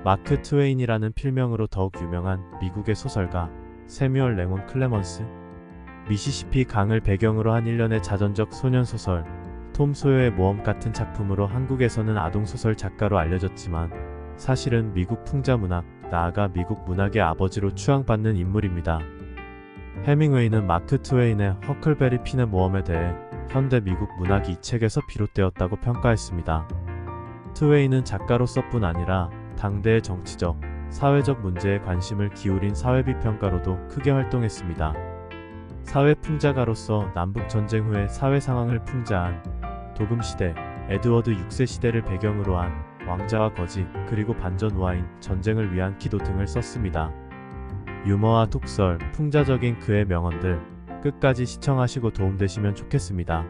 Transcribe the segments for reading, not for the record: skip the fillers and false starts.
마크 트웨인이라는 필명으로 더욱 유명한 미국의 소설가 세뮤얼 레몬 클레먼스. 미시시피 강을 배경으로 한 일련의 자전적 소년소설 톰 소여의 모험 같은 작품으로 한국에서는 아동소설 작가로 알려졌지만 사실은 미국 풍자문학, 나아가 미국 문학의 아버지로 추앙받는 인물입니다. 해밍웨이는 마크 트웨인의 허클베리 핀의 모험에 대해 현대 미국 문학이 이 책에서 비롯되었다고 평가했습니다. 트웨인은 작가로서뿐 아니라 당대의 정치적, 사회적 문제에 관심을 기울인 사회비평가로도 크게 활동했습니다. 사회풍자가로서 남북전쟁 후의 사회 상황을 풍자한 도금시대, 에드워드 6세 시대를 배경으로 한 왕자와 거지, 그리고 반전 우화인 전쟁을 위한 기도 등을 썼습니다. 유머와 독설, 풍자적인 그의 명언들, 끝까지 시청하시고 도움되시면 좋겠습니다.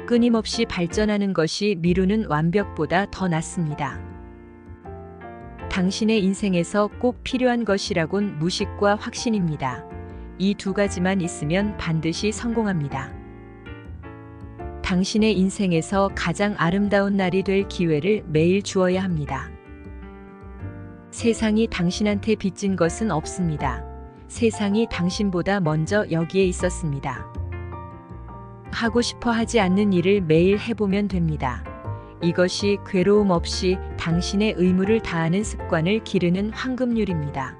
끊임없이 발전하는 것이 미루는 완벽보다 더 낫습니다. 당신의 인생에서 꼭 필요한 것이라곤 무식과 확신입니다. 이 두 가지만 있으면 반드시 성공합니다. 당신의 인생에서 가장 아름다운 날이 될 기회를 매일 주어야 합니다. 세상이 당신한테 빚진 것은 없습니다. 세상이 당신보다 먼저 여기에 있었습니다. 하고 싶어 하지 않는 일을 매일 해보면 됩니다. 이것이 괴로움 없이 당신의 의무를 다하는 습관을 기르는 황금률입니다.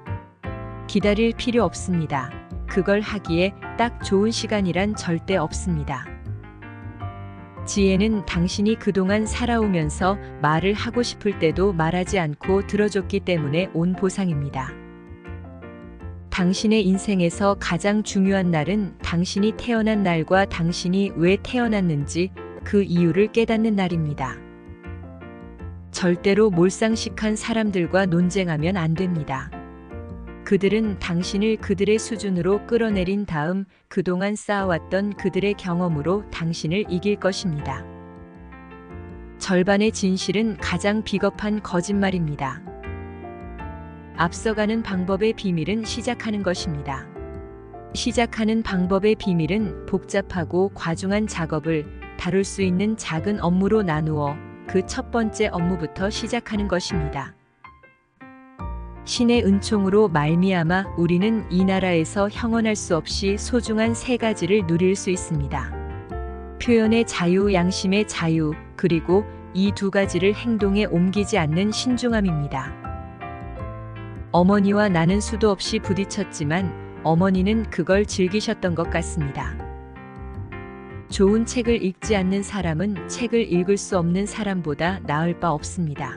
기다릴 필요 없습니다. 그걸 하기에 딱 좋은 시간이란 절대 없습니다. 지혜는 당신이 그동안 살아오면서 말을 하고 싶을 때도 말하지 않고 들어줬기 때문에 온 보상입니다. 당신의 인생에서 가장 중요한 날은 당신이 태어난 날과 당신이 왜 태어났는지 그 이유를 깨닫는 날입니다. 절대로 몰상식한 사람들과 논쟁하면 안 됩니다. 그들은 당신을 그들의 수준으로 끌어내린 다음 그동안 쌓아왔던 그들의 경험으로 당신을 이길 것입니다. 절반의 진실은 가장 비겁한 거짓말입니다. 앞서가는 방법의 비밀은 시작하는 것입니다. 시작하는 방법의 비밀은 복잡하고 과중한 작업을 다룰 수 있는 작은 업무로 나누어 그 첫 번째 업무부터 시작하는 것입니다. 신의 은총으로 말미암아 우리는 이 나라에서 형언할 수 없이 소중한 세 가지를 누릴 수 있습니다. 표현의 자유, 양심의 자유, 그리고 이 두 가지를 행동에 옮기지 않는 신중함입니다. 어머니와 나는 수도 없이 부딪혔지만 어머니는 그걸 즐기셨던 것 같습니다. 좋은 책을 읽지 않는 사람은 책을 읽을 수 없는 사람보다 나을 바 없습니다.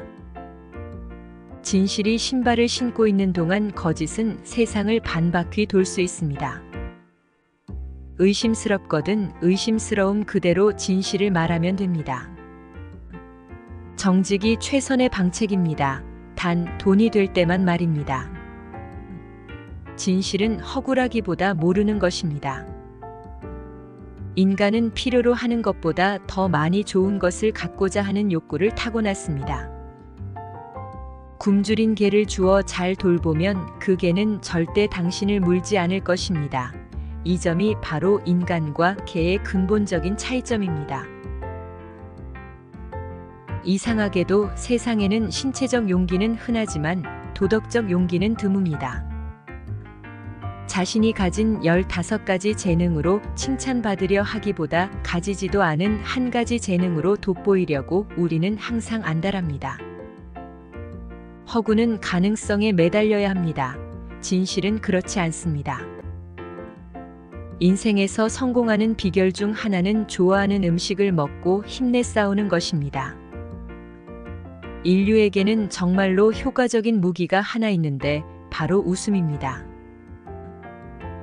진실이 신발을 신고 있는 동안 거짓은 세상을 반바퀴 돌 수 있습니다. 의심스럽거든 의심스러움 그대로 진실을 말하면 됩니다. 정직이 최선의 방책입니다. 단 돈이 될 때만 말입니다. 진실은 허구라기보다 모르는 것입니다. 인간은 필요로 하는 것보다 더 많이 좋은 것을 갖고자 하는 욕구를 타고났습니다. 굶주린 개를 주어 잘 돌보면 그 개는 절대 당신을 물지 않을 것입니다. 이 점이 바로 인간과 개의 근본적인 차이점입니다. 이상하게도 세상에는 신체적 용기는 흔하지만 도덕적 용기는 드뭅니다. 자신이 가진 15가지 재능으로 칭찬받으려 하기보다 가지지도 않은 한 가지 재능으로 돋보이려고 우리는 항상 안달합니다. 허구는 가능성에 매달려야 합니다. 진실은 그렇지 않습니다. 인생에서 성공하는 비결 중 하나는 좋아하는 음식을 먹고 힘내 싸우는 것입니다. 인류에게는 정말로 효과적인 무기가 하나 있는데 바로 웃음입니다.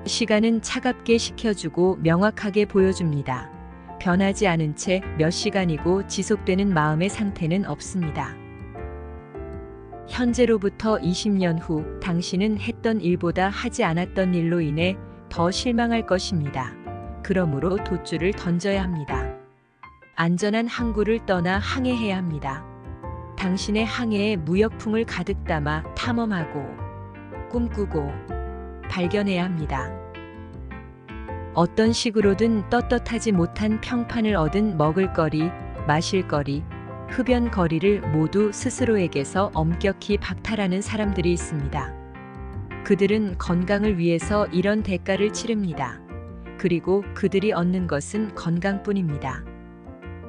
시간은 차갑게 식혀주고 명확하게 보여줍니다. 변하지 않은 채 몇 시간이고 지속되는 마음의 상태는 없습니다. 현재로부터 20년 후 당신은 했던 일보다 하지 않았던 일로 인해 더 실망할 것입니다. 그러므로 돛줄을 던져야 합니다. 안전한 항구를 떠나 항해해야 합니다. 당신의 항해에 무역풍을 가득 담아 탐험하고 꿈꾸고 발견해야 합니다. 어떤 식으로든 떳떳하지 못한 평판을 얻은 먹을거리, 마실거리, 흡연거리를 모두 스스로에게서 엄격히 박탈하는 사람들이 있습니다. 그들은 건강을 위해서 이런 대가를 치릅니다. 그리고 그들이 얻는 것은 건강뿐입니다.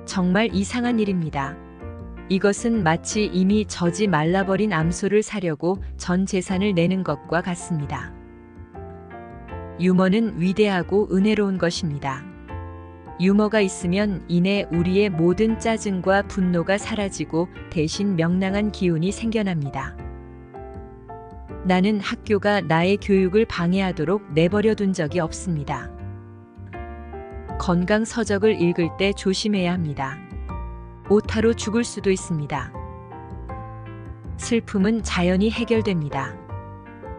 정말 이상한 일입니다. 이것은 마치 이미 젖이 말라버린 암소를 사려고 전 재산을 내는 것과 같습니다. 유머는 위대하고 은혜로운 것입니다. 유머가 있으면 이내 우리의 모든 짜증과 분노가 사라지고 대신 명랑한 기운이 생겨납니다. 나는 학교가 나의 교육을 방해하도록 내버려 둔 적이 없습니다. 건강 서적을 읽을 때 조심해야 합니다. 오타로 죽을 수도 있습니다. 슬픔은 자연히 해결됩니다.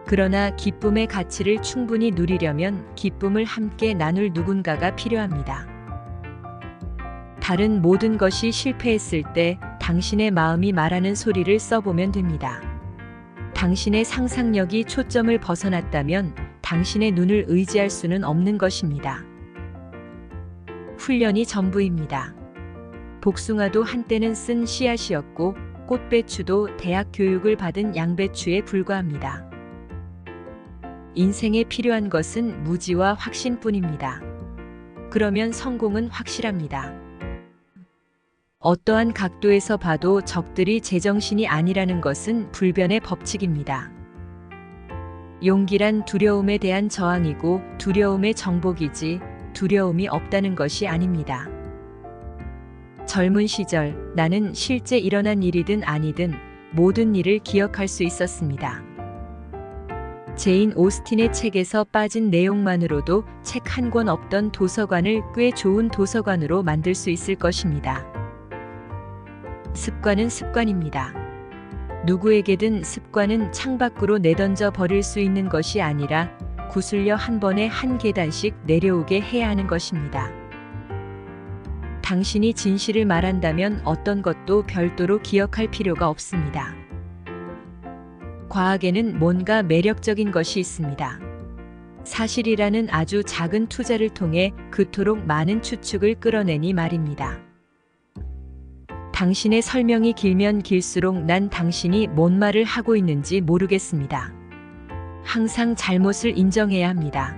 그러나 기쁨의 가치를 충분히 누리려면 기쁨을 함께 나눌 누군가가 필요합니다. 다른 모든 것이 실패했을 때 당신의 마음이 말하는 소리를 써보면 됩니다. 당신의 상상력이 초점을 벗어났다면 당신의 눈을 의지할 수는 없는 것입니다. 훈련이 전부입니다. 복숭아도 한때는 쓴 씨앗이었고 꽃배추도 대학 교육을 받은 양배추에 불과합니다. 인생에 필요한 것은 무지와 확신뿐입니다. 그러면 성공은 확실합니다. 어떠한 각도에서 봐도 적들이 제정신이 아니라는 것은 불변의 법칙입니다. 용기란 두려움에 대한 저항이고 두려움의 정복이지 두려움이 없다는 것이 아닙니다. 젊은 시절 나는 실제 일어난 일이든 아니든 모든 일을 기억할 수 있었습니다. 제인 오스틴의 책에서 빠진 내용만으로도 책 한 권 없던 도서관을 꽤 좋은 도서관으로 만들 수 있을 것입니다. 습관은 습관입니다. 누구에게든 습관은 창밖으로 내던져 버릴 수 있는 것이 아니라 구슬려 한 번에 한 계단씩 내려오게 해야 하는 것입니다. 당신이 진실을 말한다면 어떤 것도 별도로 기억할 필요가 없습니다. 과학에는 뭔가 매력적인 것이 있습니다. 사실이라는 아주 작은 투자를 통해 그토록 많은 추측을 끌어내니 말입니다. 당신의 설명이 길면 길수록 난 당신이 뭔 말을 하고 있는지 모르겠습니다. 항상 잘못을 인정해야 합니다.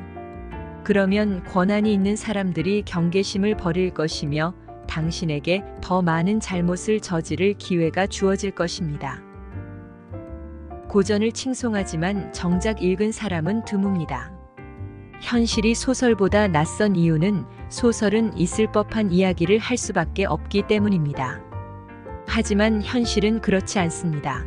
그러면 권한이 있는 사람들이 경계심을 버릴 것이며 당신에게 더 많은 잘못을 저지를 기회가 주어질 것입니다. 고전을 칭송하지만 정작 읽은 사람은 드뭅니다. 현실이 소설보다 낯선 이유는 소설은 있을 법한 이야기를 할 수밖에 없기 때문입니다. 하지만 현실은 그렇지 않습니다.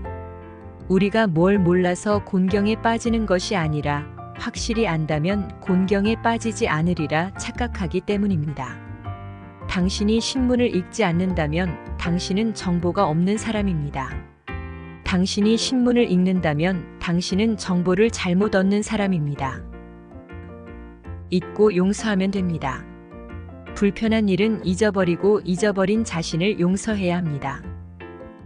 우리가 뭘 몰라서 곤경에 빠지는 것이 아니라 확실히 안다면 곤경에 빠지지 않으리라 착각하기 때문입니다. 당신이 신문을 읽지 않는다면 당신은 정보가 없는 사람입니다. 당신이 신문을 읽는다면 당신은 정보를 잘못 얻는 사람입니다. 잊고 용서하면 됩니다. 불편한 일은 잊어버리고 잊어버린 자신을 용서해야 합니다.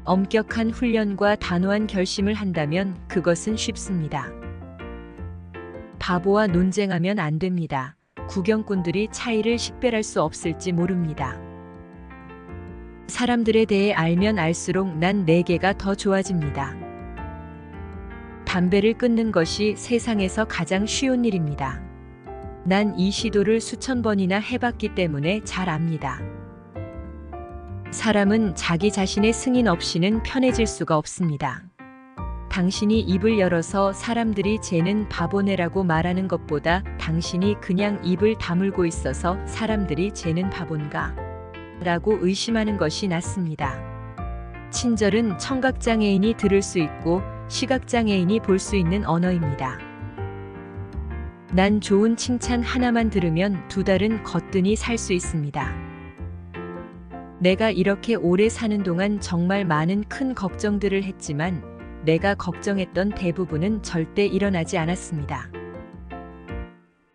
엄격한 훈련과 단호한 결심을 한다면 그것은 쉽습니다. 바보와 논쟁하면 안 됩니다. 구경꾼들이 차이를 식별할 수 없을지 모릅니다. 사람들에 대해 알면 알수록 난 내게가 더 좋아집니다. 담배를 끊는 것이 세상에서 가장 쉬운 일입니다. 난 이 시도를 수천 번이나 해봤기 때문에 잘 압니다. 사람은 자기 자신의 승인 없이는 편해질 수가 없습니다. 당신이 입을 열어서 사람들이 쟤는 바보네라고 말하는 것보다 당신이 그냥 입을 다물고 있어서 사람들이 쟤는 바본가? 라고 의심하는 것이 낫습니다. 친절은 청각장애인이 들을 수 있고 시각장애인이 볼 수 있는 언어입니다. 난 좋은 칭찬 하나만 들으면 2달은 거뜬히 살 수 있습니다. 내가 이렇게 오래 사는 동안 정말 많은 큰 걱정들을 했지만 내가 걱정했던 대부분은 절대 일어나지 않았습니다.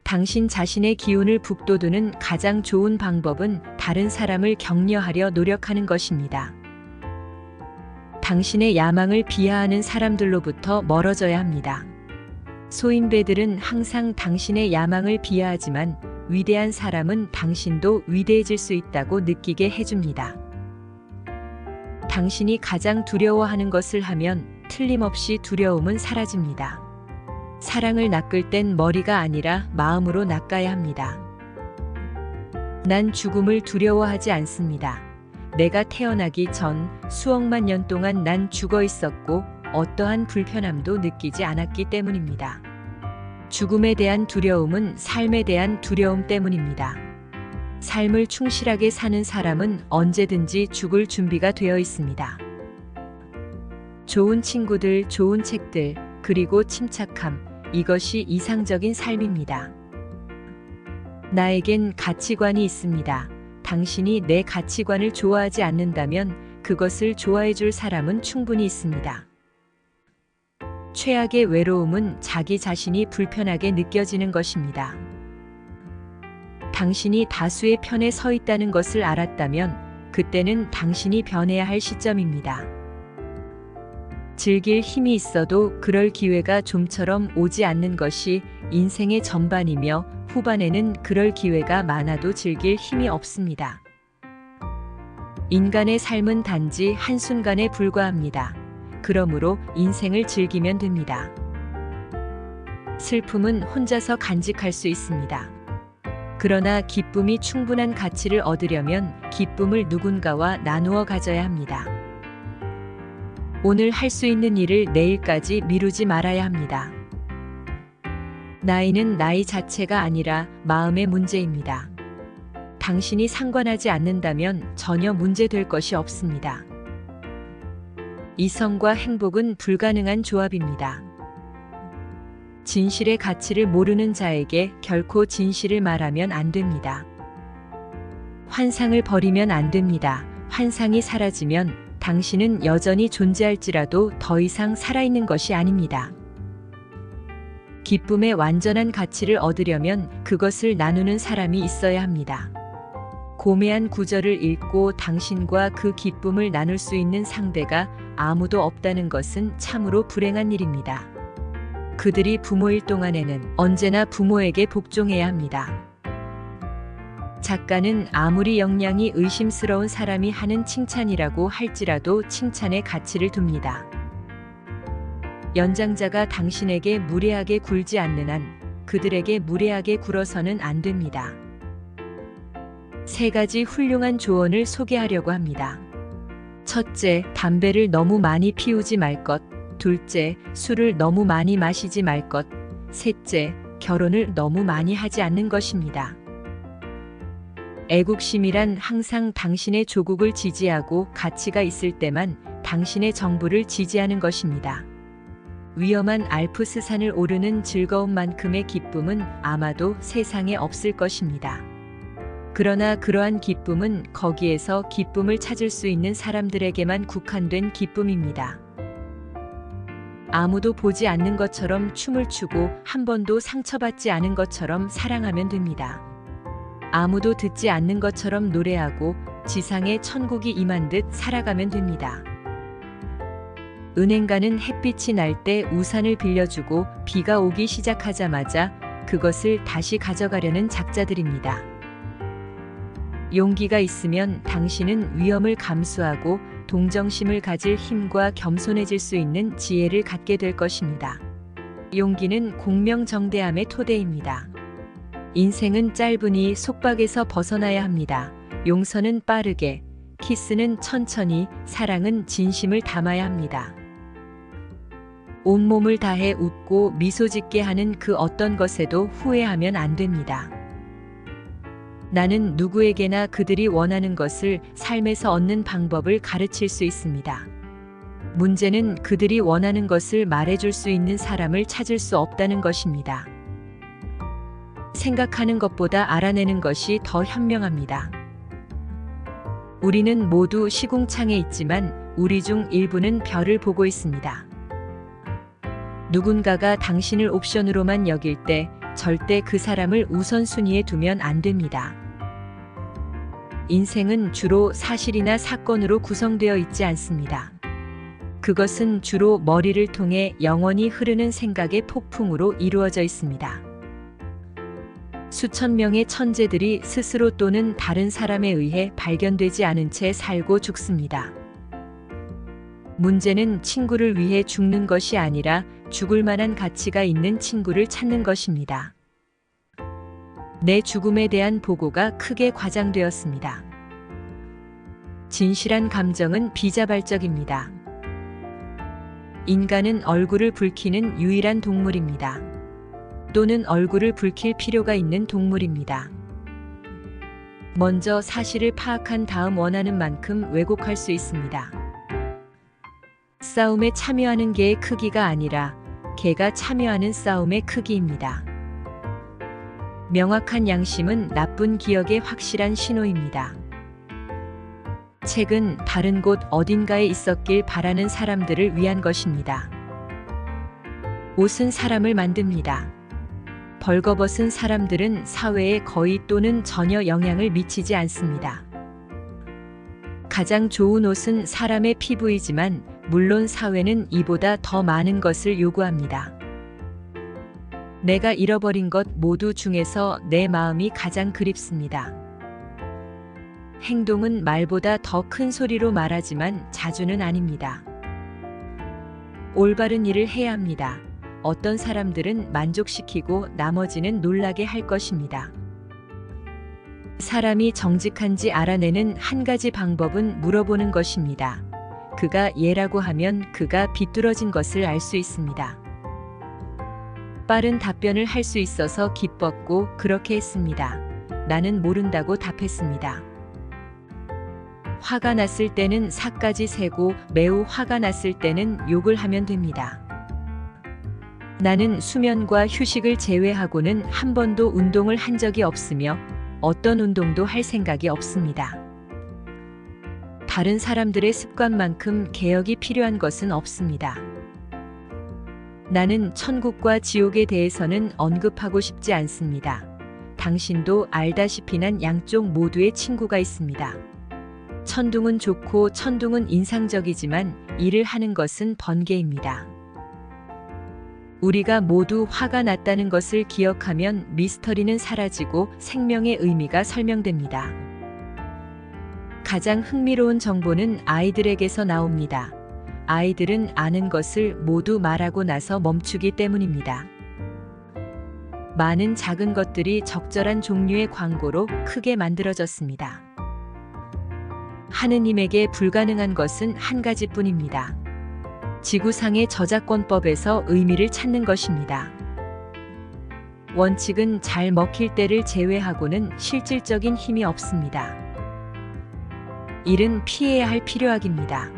당신 자신의 기운을 북돋우는 가장 좋은 방법은 다른 사람을 격려하려 노력하는 것입니다. 당신의 야망을 비하하는 사람들로부터 멀어져야 합니다. 소인배들은 항상 당신의 야망을 비하하지만 위대한 사람은 당신도 위대해질 수 있다고 느끼게 해줍니다. 당신이 가장 두려워하는 것을 하면 틀림없이 두려움은 사라집니다. 사랑을 낚을 땐 머리가 아니라 마음으로 낚아야 합니다. 난 죽음을 두려워하지 않습니다. 내가 태어나기 전 수억만 년 동안 난 죽어 있었고 어떠한 불편함도 느끼지 않았기 때문입니다. 죽음에 대한 두려움은 삶에 대한 두려움 때문입니다. 삶을 충실하게 사는 사람은 언제든지 죽을 준비가 되어 있습니다. 좋은 친구들, 좋은 책들, 그리고 침착함, 이것이 이상적인 삶입니다. 나에겐 가치관이 있습니다. 당신이 내 가치관을 좋아하지 않는다면 그것을 좋아해 줄 사람은 충분히 있습니다. 최악의 외로움은 자기 자신이 불편하게 느껴지는 것입니다. 당신이 다수의 편에 서 있다는 것을 알았다면 그때는 당신이 변해야 할 시점입니다. 즐길 힘이 있어도 그럴 기회가 좀처럼 오지 않는 것이 인생의 전반이며 후반에는 그럴 기회가 많아도 즐길 힘이 없습니다. 인간의 삶은 단지 한순간에 불과합니다. 그러므로 인생을 즐기면 됩니다. 슬픔은 혼자서 간직할 수 있습니다. 그러나 기쁨이 충분한 가치를 얻으려면 기쁨을 누군가와 나누어 가져야 합니다. 오늘 할 수 있는 일을 내일까지 미루지 말아야 합니다. 나이는 나이 자체가 아니라 마음의 문제입니다. 당신이 상관하지 않는다면 전혀 문제될 것이 없습니다. 이성과 행복은 불가능한 조합입니다. 진실의 가치를 모르는 자에게 결코 진실을 말하면 안 됩니다. 환상을 버리면 안 됩니다. 환상이 사라지면 당신은 여전히 존재할지라도 더 이상 살아있는 것이 아닙니다. 기쁨의 완전한 가치를 얻으려면 그것을 나누는 사람이 있어야 합니다. 고매한 구절을 읽고 당신과 그 기쁨을 나눌 수 있는 상대가 아무도 없다는 것은 참으로 불행한 일입니다. 그들이 부모일 동안에는 언제나 부모에게 복종해야 합니다. 작가는 아무리 역량이 의심스러운 사람이 하는 칭찬이라고 할지라도 칭찬의 가치를 둡니다. 연장자가 당신에게 무례하게 굴지 않는 한 그들에게 무례하게 굴어서는 안 됩니다. 3가지 훌륭한 조언을 소개하려고 합니다. 첫째, 담배를 너무 많이 피우지 말 것. 둘째, 술을 너무 많이 마시지 말 것. 셋째, 결혼을 너무 많이 하지 않는 것입니다. 애국심이란 항상 당신의 조국을 지지하고 가치가 있을 때만 당신의 정부를 지지하는 것입니다. 위험한 알프스 산을 오르는 즐거움만큼의 기쁨은 아마도 세상에 없을 것입니다. 그러나 그러한 기쁨은 거기에서 기쁨을 찾을 수 있는 사람들에게만 국한된 기쁨입니다. 아무도 보지 않는 것처럼 춤을 추고 한 번도 상처받지 않은 것처럼 사랑하면 됩니다. 아무도 듣지 않는 것처럼 노래하고 지상에 천국이 임한 듯 살아가면 됩니다. 은행가는 햇빛이 날 때 우산을 빌려주고 비가 오기 시작하자마자 그것을 다시 가져가려는 작자들입니다. 용기가 있으면 당신은 위험을 감수하고 동정심을 가질 힘과 겸손해질 수 있는 지혜를 갖게 될 것입니다. 용기는 공명정대함의 토대입니다. 인생은 짧으니 속박에서 벗어나야 합니다. 용서는 빠르게, 키스는 천천히, 사랑은 진심을 담아야 합니다. 온몸을 다해 웃고 미소 짓게 하는 그 어떤 것에도 후회하면 안 됩니다. 나는 누구에게나 그들이 원하는 것을 삶에서 얻는 방법을 가르칠 수 있습니다. 문제는 그들이 원하는 것을 말해줄 수 있는 사람을 찾을 수 없다는 것입니다. 생각하는 것보다 알아내는 것이 더 현명합니다. 우리는 모두 시궁창에 있지만 우리 중 일부는 별을 보고 있습니다. 누군가가 당신을 옵션으로만 여길 때 절대 그 사람을 우선순위에 두면 안 됩니다. 인생은 주로 사실이나 사건으로 구성되어 있지 않습니다. 그것은 주로 머리를 통해 영원히 흐르는 생각의 폭풍으로 이루어져 있습니다. 수천 명의 천재들이 스스로 또는 다른 사람에 의해 발견되지 않은 채 살고 죽습니다. 문제는 친구를 위해 죽는 것이 아니라 죽을 만한 가치가 있는 친구를 찾는 것입니다. 내 죽음에 대한 보고가 크게 과장되었습니다. 진실한 감정은 비자발적입니다. 인간은 얼굴을 붉히는 유일한 동물입니다. 또는 얼굴을 붉힐 필요가 있는 동물입니다. 먼저 사실을 파악한 다음 원하는 만큼 왜곡할 수 있습니다. 싸움에 참여하는 개의 크기가 아니라 개가 참여하는 싸움의 크기입니다. 명확한 양심은 나쁜 기억의 확실한 신호입니다. 책은 다른 곳 어딘가에 있었길 바라는 사람들을 위한 것입니다. 옷은 사람을 만듭니다. 벌거벗은 사람들은 사회에 거의 또는 전혀 영향을 미치지 않습니다. 가장 좋은 옷은 사람의 피부이지만 물론 사회는 이보다 더 많은 것을 요구합니다. 내가 잃어버린 것 모두 중에서 내 마음이 가장 그립습니다. 행동은 말보다 더 큰 소리로 말하지만 자주는 아닙니다. 올바른 일을 해야 합니다. 어떤 사람들은 만족시키고 나머지는 놀라게 할 것입니다. 사람이 정직한지 알아내는 한 가지 방법은 물어보는 것입니다. 그가 예라고 하면 그가 비뚤어진 것을 알 수 있습니다. 빠른 답변을 할 수 있어서 기뻤고 그렇게 했습니다. 나는 모른다고 답했습니다. 화가 났을 때는 사까지 세고 매우 화가 났을 때는 욕을 하면 됩니다. 나는 수면과 휴식을 제외하고는 한 번도 운동을 한 적이 없으며 어떤 운동도 할 생각이 없습니다. 다른 사람들의 습관만큼 개혁이 필요한 것은 없습니다. 나는 천국과 지옥에 대해서는 언급하고 싶지 않습니다. 당신도 알다시피 난 양쪽 모두의 친구가 있습니다. 천둥은 좋고 천둥은 인상적이지만 일을 하는 것은 번개입니다. 우리가 모두 화가 났다는 것을 기억하면 미스터리는 사라지고 생명의 의미가 설명됩니다. 가장 흥미로운 정보는 아이들에게서 나옵니다. 아이들은 아는 것을 모두 말하고 나서 멈추기 때문입니다. 많은 작은 것들이 적절한 종류의 광고로 크게 만들어졌습니다. 하느님에게 불가능한 것은 한 가지뿐입니다. 지구상의 저작권법에서 의미를 찾는 것입니다. 원칙은 잘 먹힐 때를 제외하고는 실질적인 힘이 없습니다. 일은 피해야 할 필요악입니다.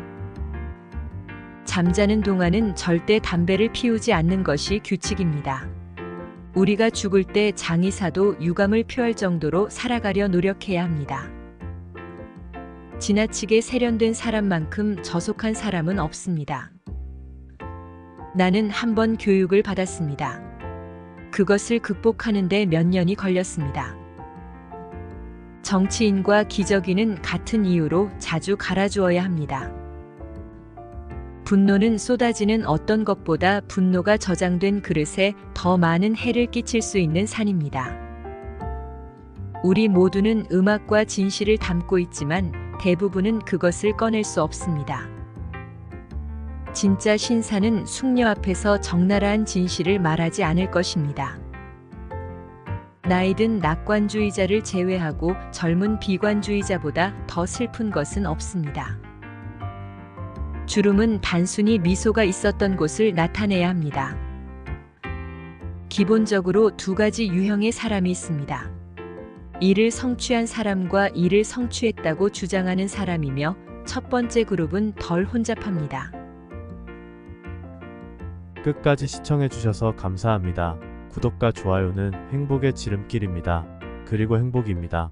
잠자는 동안은 절대 담배를 피우지 않는 것이 규칙입니다. 우리가 죽을 때 장의사도 유감을 표할 정도로 살아가려 노력해야 합니다. 지나치게 세련된 사람만큼 저속한 사람은 없습니다. 나는 한 번 교육을 받았습니다. 그것을 극복하는데 몇 년이 걸렸습니다. 정치인과 기저귀는 같은 이유로 자주 갈아주어야 합니다. 분노는 쏟아지는 어떤 것보다 분노가 저장된 그릇에 더 많은 해를 끼칠 수 있는 산입니다. 우리 모두는 음악과 진실을 담고 있지만 대부분은 그것을 꺼낼 수 없습니다. 진짜 신사는 숙녀 앞에서 적나라한 진실을 말하지 않을 것입니다. 나이든 낙관주의자를 제외하고 젊은 비관주의자보다 더 슬픈 것은 없습니다. 주름은 단순히 미소가 있었던 곳을 나타내야 합니다. 기본적으로 두 가지 유형의 사람이 있습니다. 이를 성취한 사람과 이를 성취했다고 주장하는 사람이며 첫 번째 그룹은 덜 혼잡합니다. 끝까지 시청해주셔서 감사합니다. 구독과 좋아요는 행복의 지름길입니다. 그리고 행복입니다.